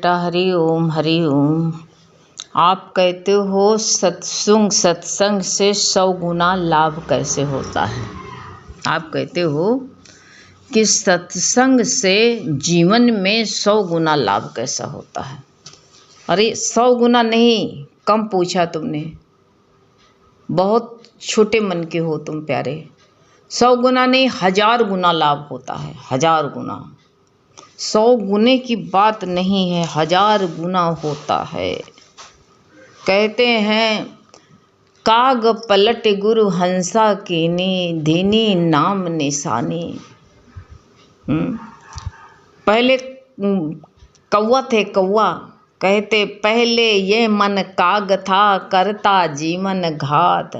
बेटा, हरि ओम हरि ओम। आप कहते हो सत्संग से 100 गुना लाभ कैसे होता है। आप कहते हो कि सत्संग से जीवन में 100 गुना लाभ कैसा होता है। अरे 100 गुना नहीं, कम पूछा तुमने, बहुत छोटे मन के हो तुम प्यारे। 100 गुना नहीं, 1000 गुना लाभ होता है। 1000 गुना, 100 गुने की बात नहीं है, 1000 गुना होता है। कहते हैं काग पलट गुरु हंसा कीनी, धीनी नाम निशानी। पहले कौवा थे, कौवा कहते पहले ये मन काग था, करता जीवन घात।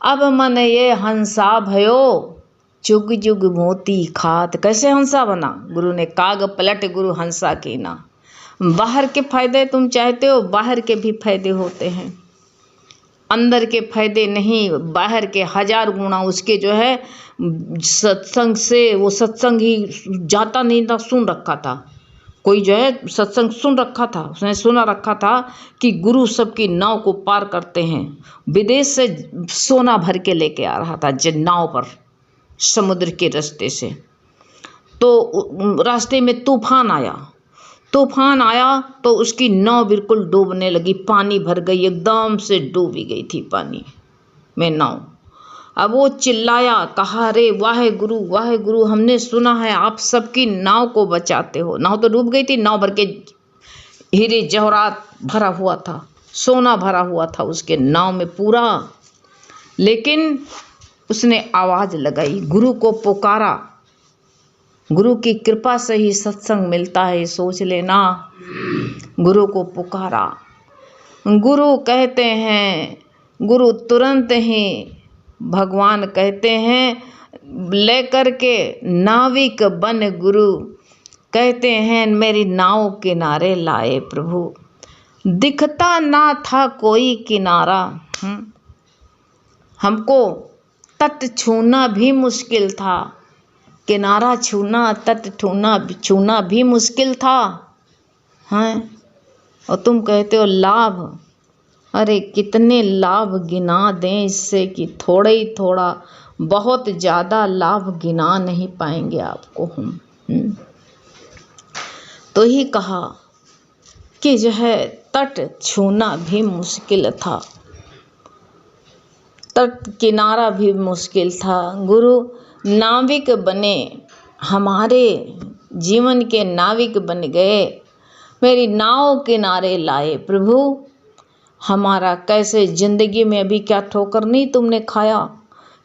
अब मन ये हंसा भयो, जुग जुग मोती खात। कैसे हंसा बना? गुरु ने काग पलट गुरु हंसा कीना। बाहर के फायदे तुम चाहते हो, बाहर के भी फायदे होते हैं, अंदर के फायदे नहीं। बाहर के 1000 गुना उसके जो है सत्संग से। वो सत्संग ही जाता नहीं था, सुन रखा था। कोई जो है सत्संग सुन रखा था, उसने सुना रखा था कि गुरु सबकी नाव को पार करते हैं। विदेश से सोना भर के लेके आ रहा था नाव पर, समुद्र के रास्ते से। तो रास्ते में तूफान आया तो उसकी नाव बिल्कुल डूबने लगी, पानी भर गई, एकदम से डूबी गई थी पानी में नाव। अब वो चिल्लाया, कहा रे वाहे गुरु, हमने सुना है आप सबकी नाव को बचाते हो। नाव तो डूब गई थी, नाव भर के हीरे जवाहरात भरा हुआ था, सोना भरा हुआ था उसके नाव में पूरा। लेकिन उसने आवाज़ लगाई, गुरु को पुकारा। गुरु की कृपा से ही सत्संग मिलता है, सोच लेना। गुरु को पुकारा। गुरु कहते हैं, गुरु तुरंत ही भगवान कहते हैं लेकर के नाविक बन गुरु, कहते हैं मेरी नाव किनारे लाए प्रभु। दिखता ना था कोई किनारा, हमको तट छूना भी मुश्किल था। किनारा छूना, तट छूना भी मुश्किल था, हैं? और तुम कहते हो लाभ। अरे कितने लाभ गिना दें इससे कि थोड़ा ही थोड़ा, बहुत ज़्यादा लाभ गिना नहीं पाएंगे आपको हम। तो ही कहा कि जो है तट छूना भी मुश्किल था, तट किनारा भी मुश्किल था। गुरु नाविक बने, हमारे जीवन के नाविक बन गए, मेरी नाव किनारे लाए प्रभु। हमारा कैसे ज़िंदगी में अभी क्या ठोकर नहीं तुमने खाया?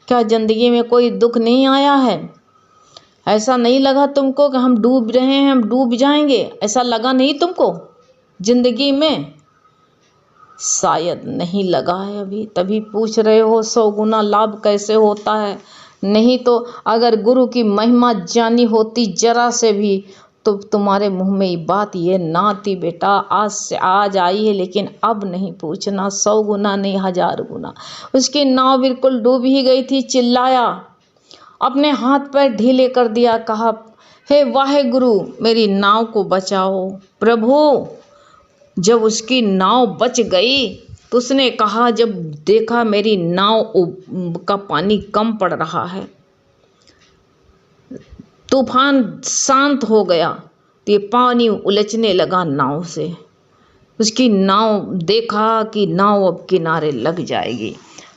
क्या ज़िंदगी में कोई दुख नहीं आया है? ऐसा नहीं लगा तुमको कि हम डूब रहे हैं, हम डूब जाएंगे? ऐसा लगा नहीं तुमको ज़िंदगी में? शायद नहीं लगा है अभी, तभी पूछ रहे हो 100 गुना लाभ कैसे होता है। नहीं तो अगर गुरु की महिमा जानी होती जरा से भी तो तुम्हारे मुंह में ये बात ये ना आती बेटा। आज से आज आई है, लेकिन अब नहीं पूछना। 100 गुना नहीं, 1000 गुना। उसकी नाव बिल्कुल डूब ही गई थी। चिल्लाया, अपने हाथ पैर ढीले कर दिया, कहा हे वाहे गुरु मेरी नाव को बचाओ प्रभु। जब उसकी नाव बच गई तो उसने कहा, जब देखा मेरी नाव का पानी कम पड़ रहा है, तूफान शांत हो गया, तो ये पानी उलझने लगा नाव से। उसकी नाव देखा कि नाव अब किनारे लग जाएगी।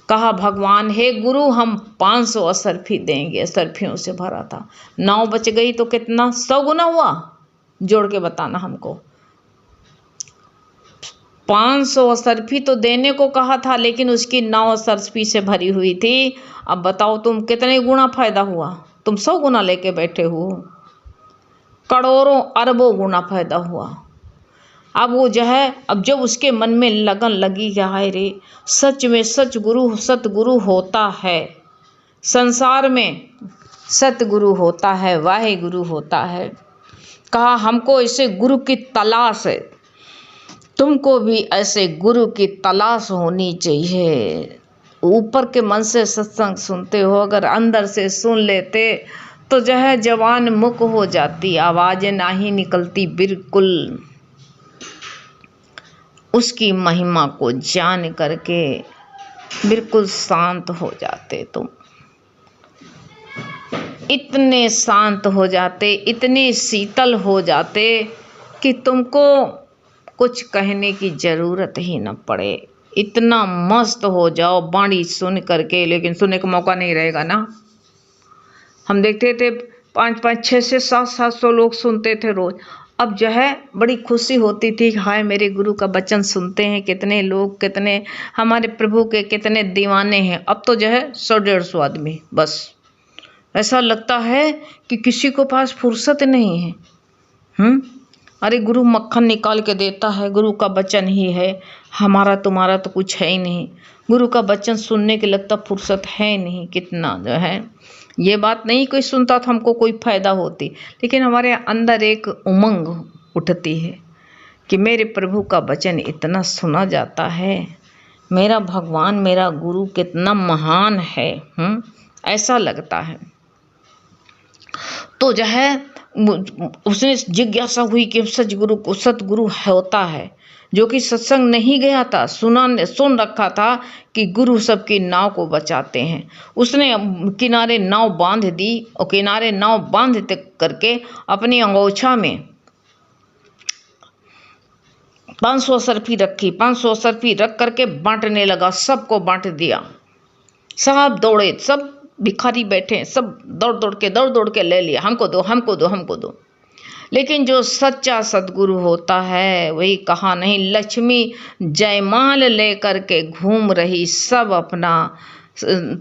कहा भगवान हे गुरु हम 500 असरफी देंगे। असरफियों से भरा था, नाव बच गई तो कितना 100 गुना हुआ? जोड़ के बताना हमको। 500 असरफी तो देने को कहा था, लेकिन उसकी नाव असरफी से भरी हुई थी। अब बताओ तुम कितने गुना फायदा हुआ? तुम 100 गुना लेके बैठे हो, करोड़ों अरबों गुना फायदा हुआ। अब वो जो है, अब जब उसके मन में लगन लगी कि हाय रे सच में सतगुरु होता है, संसार में सतगुरु होता है, वाहे गुरु होता है। कहा हमको ऐसे गुरु की तलाश है, तुमको भी ऐसे गुरु की तलाश होनी चाहिए। ऊपर के मन से सत्संग सुनते हो, अगर अंदर से सुन लेते तो जो है जवान मुक हो जाती, आवाज़ें ना ही निकलती बिल्कुल। उसकी महिमा को जान करके बिल्कुल शांत हो जाते तुम। इतने शांत हो जाते, इतने शीतल हो जाते कि तुमको कुछ कहने की ज़रूरत ही न पड़े। इतना मस्त हो जाओ वाणी सुन करके, लेकिन सुनने का मौका नहीं रहेगा ना। हम देखते थे 5-5, 600, 700 लोग सुनते थे रोज। अब जो है बड़ी खुशी होती थी, हाय मेरे गुरु का वचन सुनते हैं कितने लोग, कितने हमारे प्रभु के कितने दीवाने हैं। अब तो जो है 100-150 आदमी बस। ऐसा लगता है कि किसी को पास फुर्सत नहीं है। अरे गुरु मक्खन निकाल के देता है, गुरु का वचन ही है, हमारा तुम्हारा तो कुछ है ही नहीं। गुरु का वचन सुनने के लगता फुर्सत है नहीं। कितना जो है ये बात नहीं कोई सुनता तो हमको कोई फायदा होती, लेकिन हमारे अंदर एक उमंग उठती है कि मेरे प्रभु का वचन इतना सुना जाता है, मेरा भगवान मेरा गुरु कितना महान है। ऐसा लगता है। तो जो है उसने जिज्ञासा हुई कि सतगुरु होता है जो कि सत्संग नहीं गया था, सुन रखा था कि गुरु सबकी नाव को बचाते हैं। उसने किनारे नाव बांध दी और किनारे नाव बांध करके अपनी अंगोछा में 500 सरफी रखी, 500 सरफी रख करके बांटने लगा, सबको बांट दिया। सब दौड़े, सब भिखारी बैठे, सब दौड़ दौड़ के ले लिया, हमको दो हमको दो हमको दो। लेकिन जो सच्चा सद्गुरु होता है वही कहा नहीं, लक्ष्मी जयमाल लेकर के घूम रही, सब अपना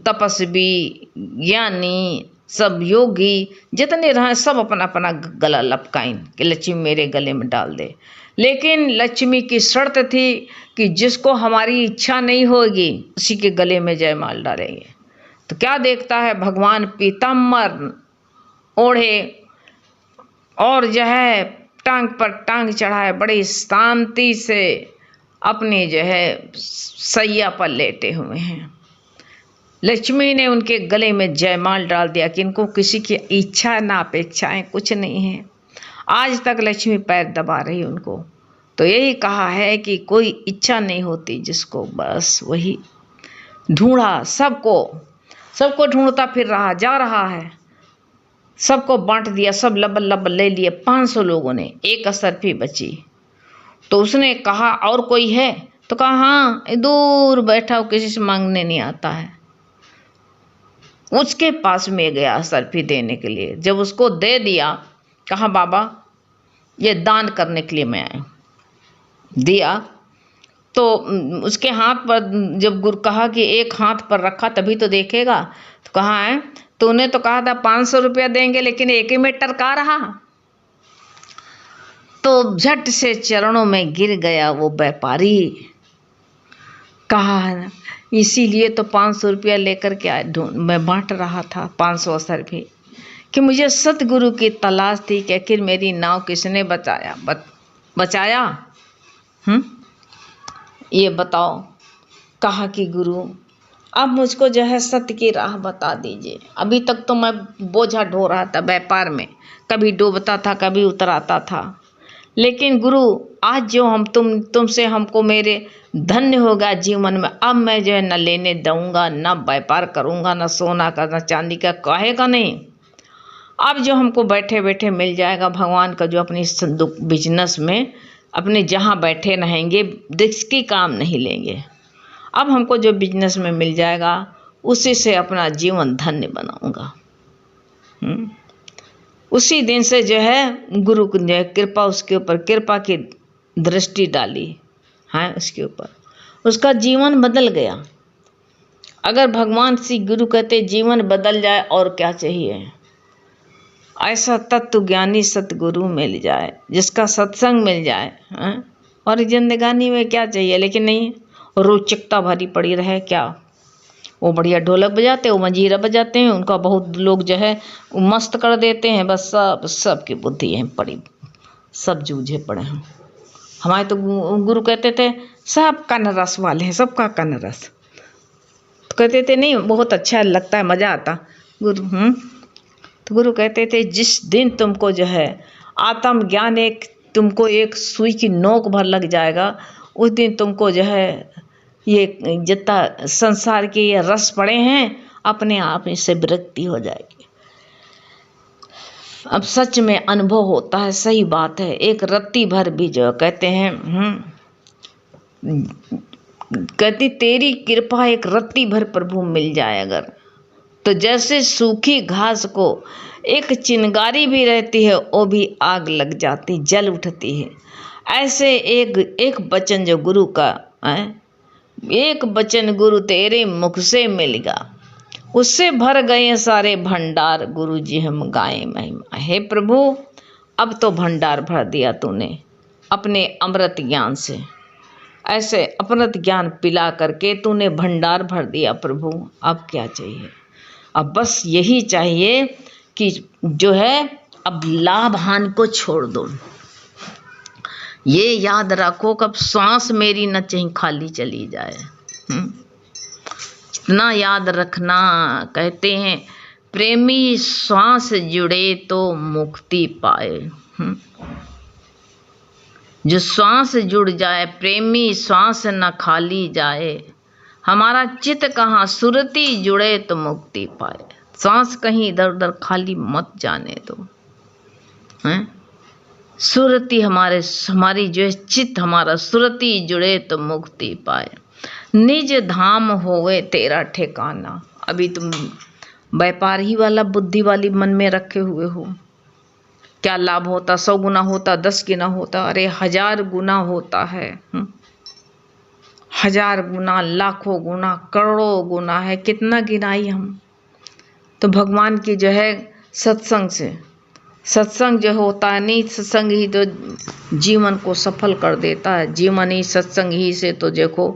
तपस्वी ज्ञानी सब योगी जितने रहे सब अपना अपना गला लपकाइन कि लक्ष्मी मेरे गले में डाल दे। लेकिन लक्ष्मी की शर्त थी कि जिसको हमारी इच्छा नहीं होगी उसी के गले में जयमाल डालेंगे। तो क्या देखता है भगवान पीताम्बर ओढ़े और जो है टांग पर टांग चढ़ाए बड़ी शांति से अपने जो है सैया पर लेटे हुए हैं। लक्ष्मी ने उनके गले में जयमाल डाल दिया कि इनको किसी की इच्छा ना अपेक्षाएं कुछ नहीं है। आज तक लक्ष्मी पैर दबा रही उनको। तो यही कहा है कि कोई इच्छा नहीं होती जिसको, बस वही ढूंढा, सबको ढूंढता फिर रहा, जा रहा है, सबको बांट दिया, सब लब ले लिए। 500 लोगों ने, एक असरफी बची। तो उसने कहा और कोई है? तो कहा हाँ, दूर बैठा किसी से मांगने नहीं आता है। उसके पास में गया असरफी देने के लिए। जब उसको दे दिया, कहा बाबा ये दान करने के लिए मैं आया। दिया तो उसके हाथ पर जब गुरु कहा कि एक हाथ पर रखा तभी तो देखेगा, तो कहा है तूने तो कहा था 500 रुपया देंगे, लेकिन एक ही में टरका रहा। तो झट से चरणों में गिर गया वो व्यापारी। कहा इसीलिए तो 500 रुपया लेकर के मैं बांट रहा था, 500 असर भी, कि मुझे सतगुरु की तलाश थी कि आखिर मेरी नाव किसने बचाया। ये बताओ। कहा कि गुरु अब मुझको जो है सत्य की राह बता दीजिए। अभी तक तो मैं बोझा ढो रहा था व्यापार में, कभी डूबता था कभी उतराता था, लेकिन गुरु आज जो हम तुमसे हमको मेरे धन्य होगा जीवन में। अब मैं जो है न लेने दूंगा, न व्यापार करूंगा, न सोना का न चांदी का, कहेगा नहीं। अब जो हमको बैठे बैठे मिल जाएगा भगवान का, जो अपनी बिजनेस में अपने जहाँ बैठे रहेंगे जिसकी काम नहीं लेंगे, अब हमको जो बिजनेस में मिल जाएगा उसी से अपना जीवन धन्य बनाऊंगा। उसी दिन से जो है गुरु ने कृपा उसके ऊपर, कृपा की दृष्टि डाली है उसके ऊपर, उसका जीवन बदल गया। अगर भगवान श्री गुरु कहते जीवन बदल जाए और क्या चाहिए। ऐसा तत्व ज्ञानी सतगुरु मिल जाए, जिसका सत्संग मिल जाए है? और जिंदगानी में क्या चाहिए। लेकिन नहीं, रोचकता भरी पड़ी रहे क्या। वो बढ़िया ढोलक बजाते, वो मंजीरा बजाते हैं, उनका बहुत लोग जो है मस्त कर देते हैं। बस सब की बुद्धि है पड़ी, सब जूझे पड़े हैं। हमारे तो गुरु कहते थे सब कन रस वाले हैं, सबका कन रस। तो कहते थे नहीं बहुत अच्छा लगता है, मज़ा आता गुरु। तो गुरु कहते थे जिस दिन तुमको जो है आत्म ज्ञान तुमको एक सुई की नोक भर लग जाएगा, उस दिन तुमको जो है ये जितना संसार के ये रस पड़े हैं अपने आप इससे विरक्ति हो जाएगी। अब सच में अनुभव होता है, सही बात है। एक रत्ती भर भी जो कहते हैं कहती तेरी कृपा एक रत्ती भर प्रभु मिल जाए अगर, तो जैसे सूखी घास को एक चिंगारी भी रहती है वो भी आग लग जाती, जल उठती है। ऐसे एक वचन जो गुरु का है, एक वचन गुरु तेरे मुख से मिलेगा, उससे भर गए सारे भंडार। गुरु जी हम गाएं महिमा। हे प्रभु अब तो भंडार भर दिया तूने अपने अमृत ज्ञान से, ऐसे अमृत ज्ञान पिला करके तूने भंडार भर दिया प्रभु। अब क्या चाहिए? अब बस यही चाहिए कि जो है अब लाभ हानि को छोड़ दो। ये याद रखो कब सांस मेरी न चाहे खाली चली जाए। इतना याद रखना। कहते हैं प्रेमी श्वास जुड़े तो मुक्ति पाए। जो श्वास जुड़ जाए, प्रेमी श्वास न खाली जाए, हमारा चित्त कहाँ सुरती जुड़े तो मुक्ति पाए। श्वास कहीं इधर उधर खाली मत जाने दो, हैं? सुरती हमारी जो है चित्त हमारा सुरती जुड़े तो मुक्ति पाए। निज धाम होवे तेरा ठिकाना। अभी तुम व्यापार ही वाला बुद्धि वाली मन में रखे हुए हो। क्या लाभ होता? 100 गुना होता, 10 गुना होता, अरे 1000 गुना होता है। 1000 गुना, लाखों गुना, करोड़ों गुना है। कितना गिनाई हम। तो भगवान की जो है सत्संग से, सत्संग जो होता है नहीं, सत्संग ही तो जीवन को सफल कर देता है। जीवन ही सत्संग ही से तो देखो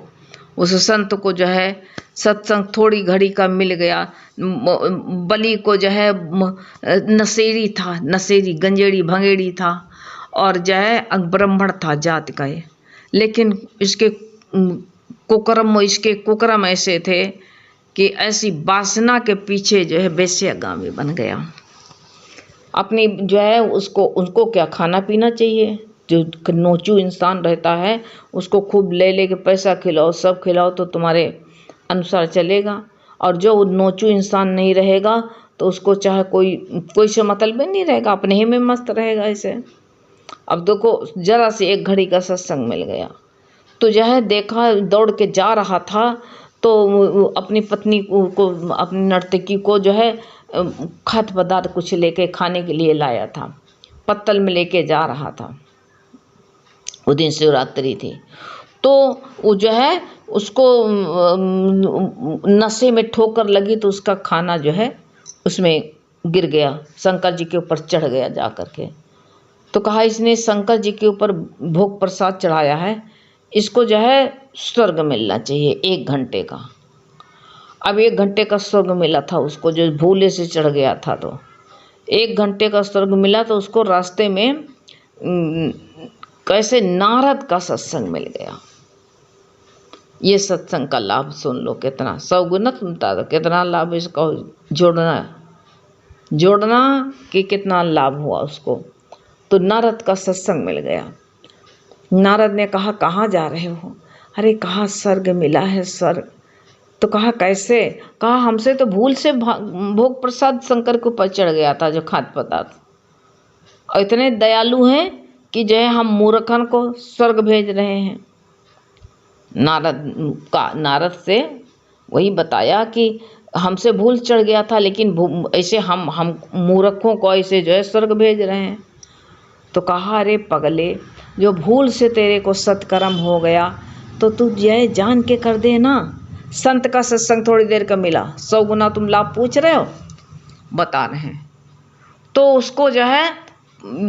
उस संत को जो है सत्संग थोड़ी घड़ी का मिल गया। बलि को जो है नशेड़ी था, नशेड़ी गंजेड़ी भंगेड़ी था और जो है ब्राह्मण था जात का, लेकिन इसके कुकर्म ऐसे थे कि ऐसी वासना के पीछे जो है वेश्यागामी बन गया। अपनी जो है उनको क्या खाना पीना चाहिए? जो नोचू इंसान रहता है उसको खूब ले के पैसा खिलाओ, सब खिलाओ तो तुम्हारे अनुसार चलेगा। और जो नोचू इंसान नहीं रहेगा तो उसको चाहे कोई से मतलब नहीं रहेगा, अपने ही में मस्त रहेगा ऐसे। अब देखो जरा से एक घड़ी का सत्संग मिल गया तो जो है देखा दौड़ के जा रहा था तो अपनी पत्नी को अपनी नर्तकी को जो है खाद्य पदार्थ कुछ लेके खाने के लिए लाया था, पत्तल में लेके जा रहा था। उस दिन शिवरात्रि थी तो वो जो है उसको नशे में ठोकर लगी तो उसका खाना जो है उसमें गिर गया, शंकर जी के ऊपर चढ़ गया जा कर के। तो कहा इसने शंकर जी के ऊपर भोग प्रसाद चढ़ाया है, इसको जो है स्वर्ग मिलना चाहिए 1 घंटे का। अब 1 घंटे का स्वर्ग मिला था उसको, जो भूले से चढ़ गया था। तो 1 घंटे का स्वर्ग मिला तो उसको रास्ते में कैसे नारद का सत्संग मिल गया। ये सत्संग का लाभ सुन लो कितना 100 गुना सुनता था, कितना लाभ इसका जोड़ना कि कितना लाभ हुआ उसको। तो नारद का सत्संग मिल गया। नारद ने कहा कहाँ जा रहे हो? अरे कहाँ स्वर्ग मिला है स्वर्ग। तो कहा कैसे? कहा हमसे तो भूल से भोग प्रसाद शंकर के ऊपर चढ़ गया था जो खाद्य पदार्थ, और इतने दयालु हैं कि जो है हम मूर्खन को स्वर्ग भेज रहे हैं। नारद से वही बताया कि हमसे भूल चढ़ गया था, लेकिन ऐसे हम मूर्खों को ऐसे जो है स्वर्ग भेज रहे हैं। तो कहा अरे पगले, जो भूल से तेरे को सत्कर्म हो गया तो तू ये जान के कर दे ना। संत का सत्संग थोड़ी देर का मिला, 100 गुना तुम लाभ पूछ रहे हो, बता रहे हैं। तो उसको जो है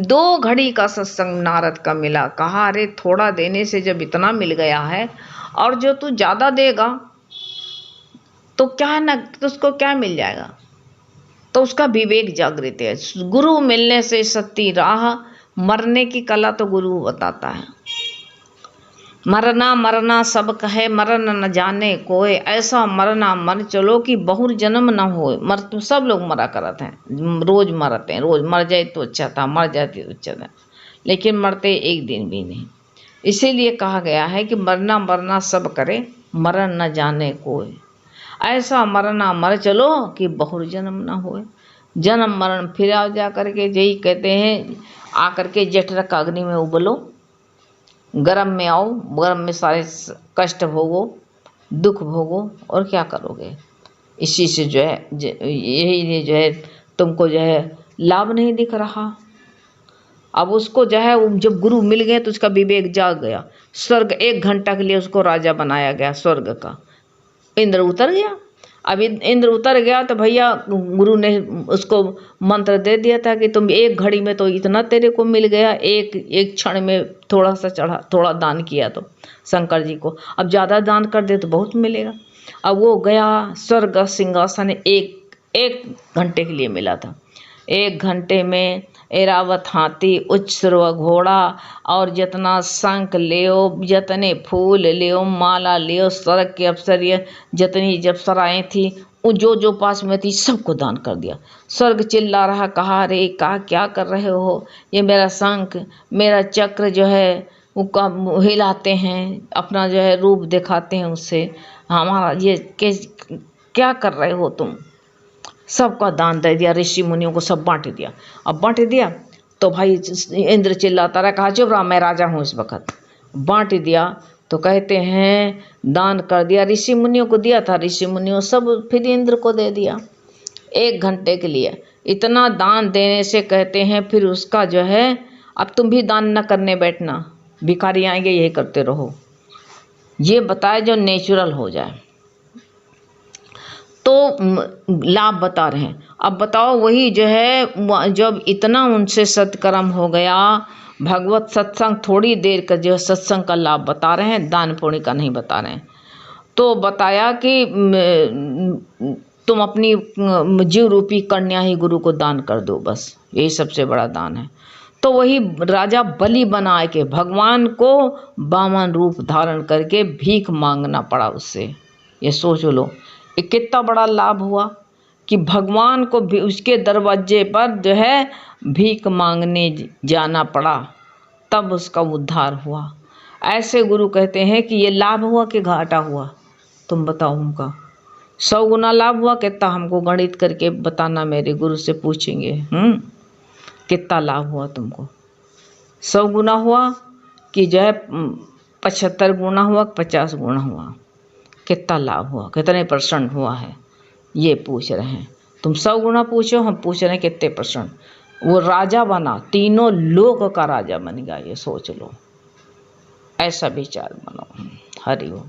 2 घड़ी का सत्संग नारद का मिला। कहा अरे थोड़ा देने से जब इतना मिल गया है और जो तू ज़्यादा देगा तो क्या न, तो उसको क्या मिल जाएगा? तो उसका विवेक जागृत है। गुरु मिलने से सत्ती राह, मरने की कला तो गुरु बताता है। मरना मरना सब कहे, मरन न जाने कोई, ऐसा मरना मर चलो कि बहुर जन्म न हो। मर तो सब लोग मरा करते हैं, रोज मरते हैं, रोज मर जाए तो अच्छा था, मर जाते तो अच्छा था, लेकिन मरते एक दिन भी नहीं। इसीलिए कहा गया है कि मरना मरना सब करे, मरण न जाने कोई। ऐसा मरना मर चलो कि बहुर जन्म ना होए। जन्म मरण फिर आ जा करके, यही कहते हैं, आकर के जठरक अग्नि में उबलो, गरम में आओ, गरम में सारे कष्ट भोगो, दुख भोगो, और क्या करोगे। इसी से जो है यही जो है तुमको जो है लाभ नहीं दिख रहा। अब उसको जो है जब गुरु मिल गए तो उसका विवेक जाग गया। स्वर्ग 1 घंटा के लिए उसको राजा बनाया गया स्वर्ग का। इंद्र उतर गया। अब इंद्र उतर गया तो भैया गुरु ने उसको मंत्र दे दिया था कि तुम 1 घड़ी में तो इतना तेरे को मिल गया, एक क्षण में थोड़ा सा चढ़ा, थोड़ा दान किया तो शंकर जी को, अब ज़्यादा दान कर दे तो बहुत मिलेगा। अब वो गया स्वर्ग सिंहासन एक घंटे के लिए मिला था। 1 घंटे में ऐरावत हाथी, उच्च श्रव घोड़ा, और जितना शंख लियो, जितने फूल लियो, माला लियो, स्वर्ग के अप्सरियाँ जितनी जब सराएँ थी, जो पास में थी सबको दान कर दिया। स्वर्ग चिल्ला रहा, कहा रे कहा क्या कर रहे हो, ये मेरा शंख मेरा चक्र जो है वो हिलाते हैं, अपना जो है रूप दिखाते हैं, उससे हमारा ये क्या कर रहे हो तुम। सबका दान दे दिया, ऋषि मुनियों को सब बांट दिया। अब बांट दिया तो भाई इंद्र चिल्लाता रहा, कहा चुप रहा, मैं राजा हूँ इस वक्त। बांट दिया तो कहते हैं दान कर दिया, ऋषि मुनियों को दिया था, ऋषि मुनियों सब फिर इंद्र को दे दिया 1 घंटे के लिए। इतना दान देने से कहते हैं फिर उसका जो है, अब तुम भी दान न करने बैठना, भिखारी आएंगे यही करते रहो, ये बताए जो नेचुरल हो जाए। तो लाभ बता रहे हैं। अब बताओ वही जो है जब इतना उनसे सत्कर्म हो गया, भगवत सत्संग थोड़ी देर का जो सत्संग का लाभ बता रहे हैं, दान पुण्य का नहीं बता रहे हैं। तो बताया कि तुम अपनी जीव रूपी कन्या ही गुरु को दान कर दो, बस यही सबसे बड़ा दान है। तो वही राजा बलि बना के भगवान को वामन रूप धारण करके भीख मांगना पड़ा उससे। ये सोच लो ये कितना बड़ा लाभ हुआ कि भगवान को भी उसके दरवाजे पर जो है भीख मांगने जाना पड़ा, तब उसका उद्धार हुआ। ऐसे गुरु कहते हैं कि ये लाभ हुआ कि घाटा हुआ, तुम बताओ हमका। 100 गुना लाभ हुआ कितना, हमको गणित करके बताना, मेरे गुरु से पूछेंगे कितना लाभ हुआ तुमको। 100 गुना हुआ कि जो है 75 गुना हुआ, 50 गुना हुआ, कितना लाभ हुआ, कितने % हुआ है, ये पूछ रहे हैं। तुम 100 गुना पूछो, हम पूछ रहे हैं कितने %। वो राजा बना, तीनों लोक का राजा बन गया, ये सोच लो। ऐसा विचार बनो। हरि ओम।